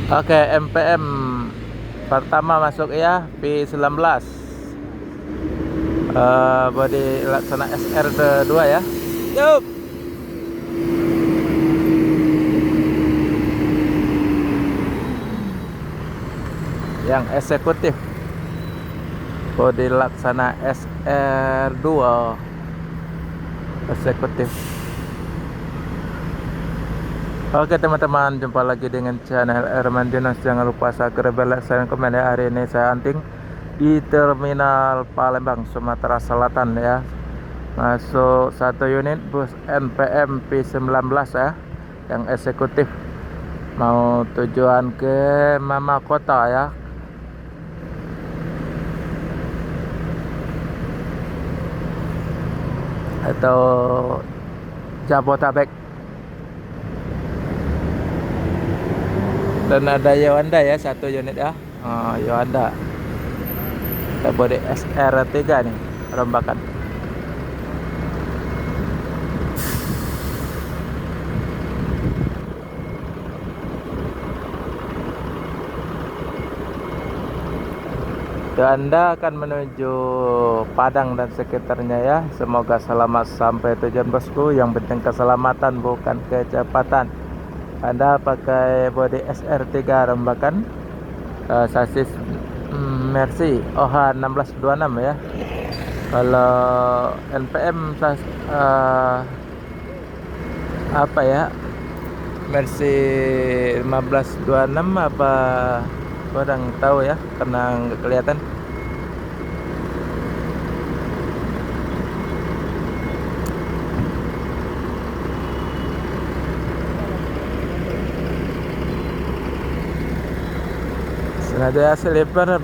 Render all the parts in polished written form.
Oke, MPM pertama masuk ya, P19. Bodi laksana SR2 ya. Yup. Yang eksekutif bodi laksana SR2 eksekutif. Oke teman-teman, jumpa lagi dengan channel Herman Dinas. Jangan lupa subscribe, like, share, komen ya. Hari ini saya hunting di Terminal Palembang, Sumatera Selatan ya. Masuk satu unit bus NPM P19 ya, yang eksekutif. Mau tujuan ke Mama Kota ya. Atau Jabotabek. Dan ada Yowanda ya, satu unit ya. Yowanda. Kita bodi SR3 nih, rombakan. Anda akan menuju Padang dan sekitarnya ya. Semoga selamat sampai tujuan bosku. Yang penting keselamatan bukan kecepatan. Anda pakai bodi SR3 rombakan, sasis Mercy OH 1626 ya. Kalau NPM apa ya, Mercy 1526 apa, kurang tahu ya karena nggak kelihatan. Sengaja sleeper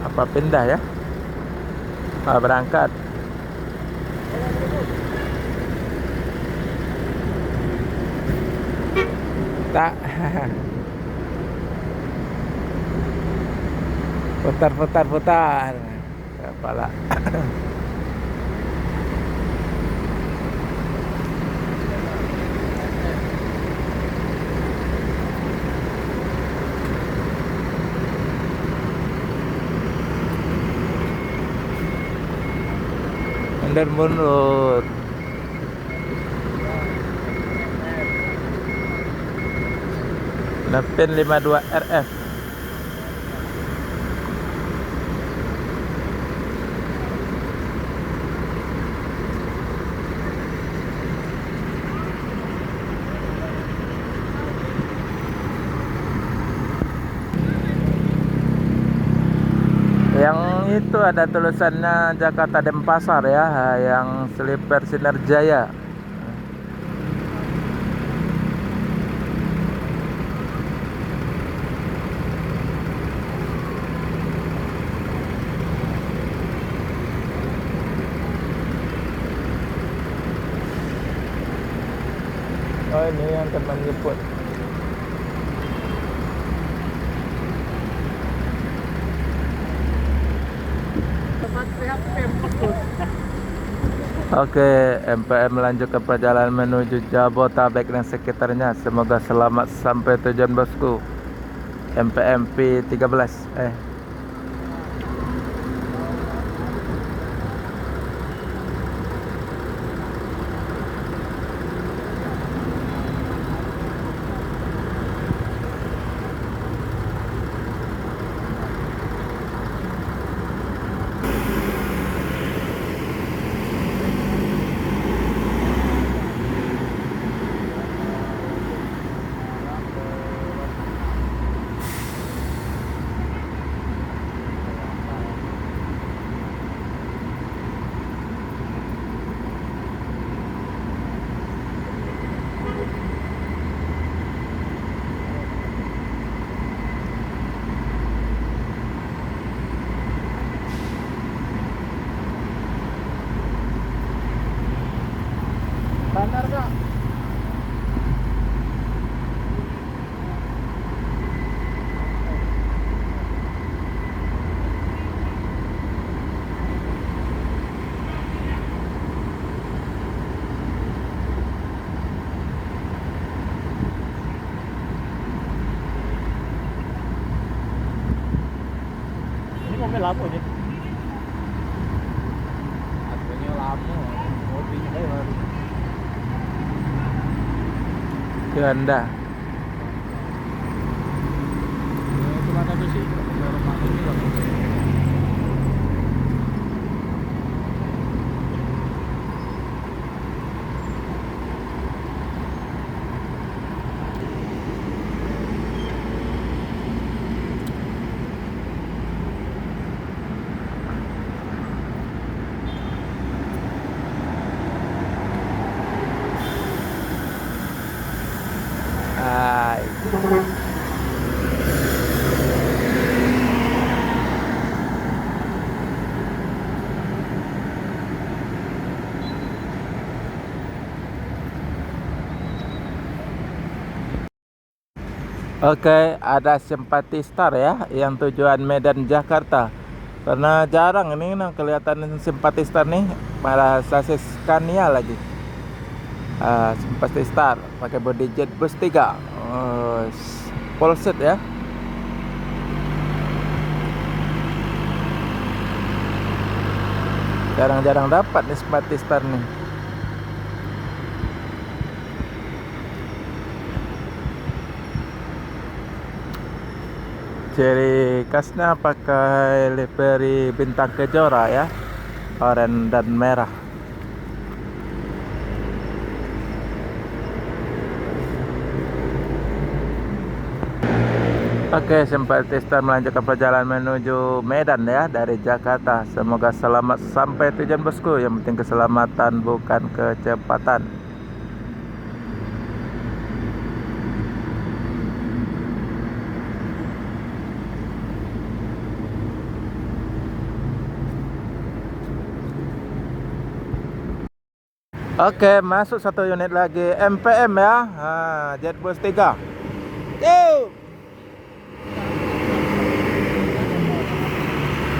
apa pindah ya, berangkat. Tak. putar kepala. Mundur Nepin 52 RF. Yang itu ada tulisannya Jakarta Denpasar ya, yang sleeper Sinerjaya. Oh, ini yang akan menjemput. Oke, MPM melanjutkan perjalanan menuju Jabotabek dan sekitarnya. Semoga selamat sampai tujuan bosku. MPM P13. lama aja. Harganya lama, mobilnya kayak baru. Ganda. Cuma ada sih, rumah ini lah. Hai. Oke, ada Simpati Star ya, yang tujuan Medan Jakarta. Karena jarang ini nah, kelihatan Simpati Star nih, malah sasis Scania lagi. Simpati Star pakai body jet bus 3, full set ya. Jarang-jarang dapat nih Simpati Star nih. Ciri khasnya pakai livery bintang kejora ya, oranye dan merah. Oke, Simpati Star melanjutkan perjalanan menuju Medan ya dari Jakarta. Semoga selamat sampai tujuan bosku. Yang penting keselamatan bukan kecepatan. Oke, masuk satu unit lagi MPM ya. Jetbus 3. Yo.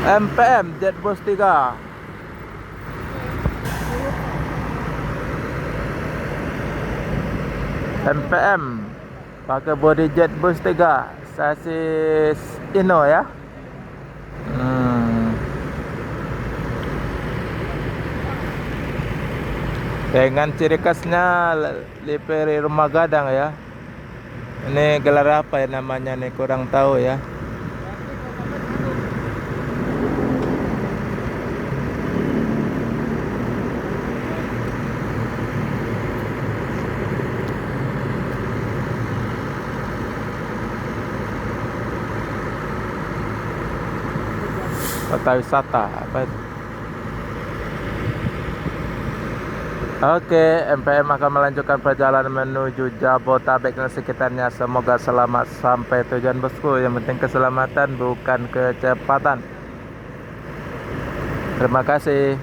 MPM Jetbus 3. MPM pakai body Jetbus 3, sasis Inno ya. Dengan ciri khasnya livery rumah gadang ya. Ini gelar apa ya namanya nih, kurang tahu ya. Kota wisata apa itu? Oke, MPM akan melanjutkan perjalanan menuju Jabotabek dan sekitarnya. Semoga selamat sampai tujuan bosku. Yang penting keselamatan bukan kecepatan. Terima kasih.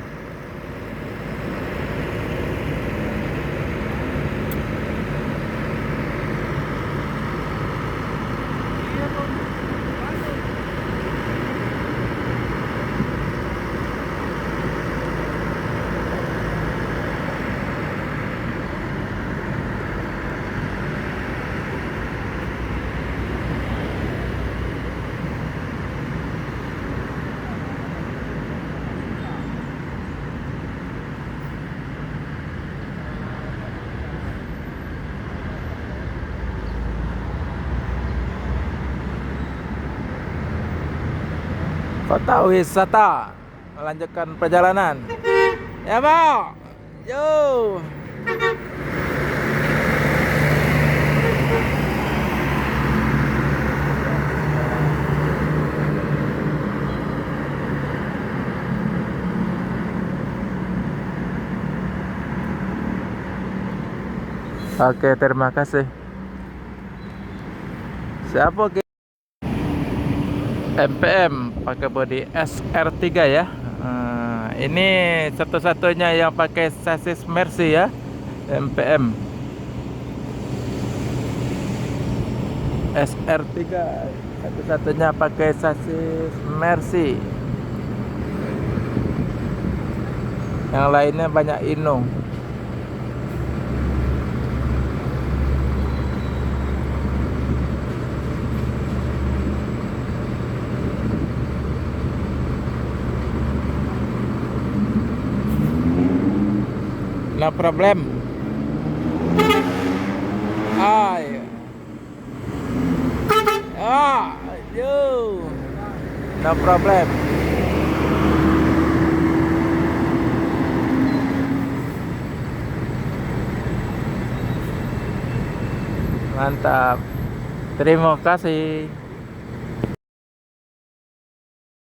Kota wisata melanjutkan perjalanan. Ya, Mau. Yo. Oke, terima kasih. Siapa ke MPM pakai body SR3 ya. Ini satu-satunya yang pakai sasis Mercy ya, MPM SR3, satu-satunya pakai sasis Mercy. Yang lainnya banyak Inno. No problem. Ay. Yo. No problem. Mantap. Terima kasih.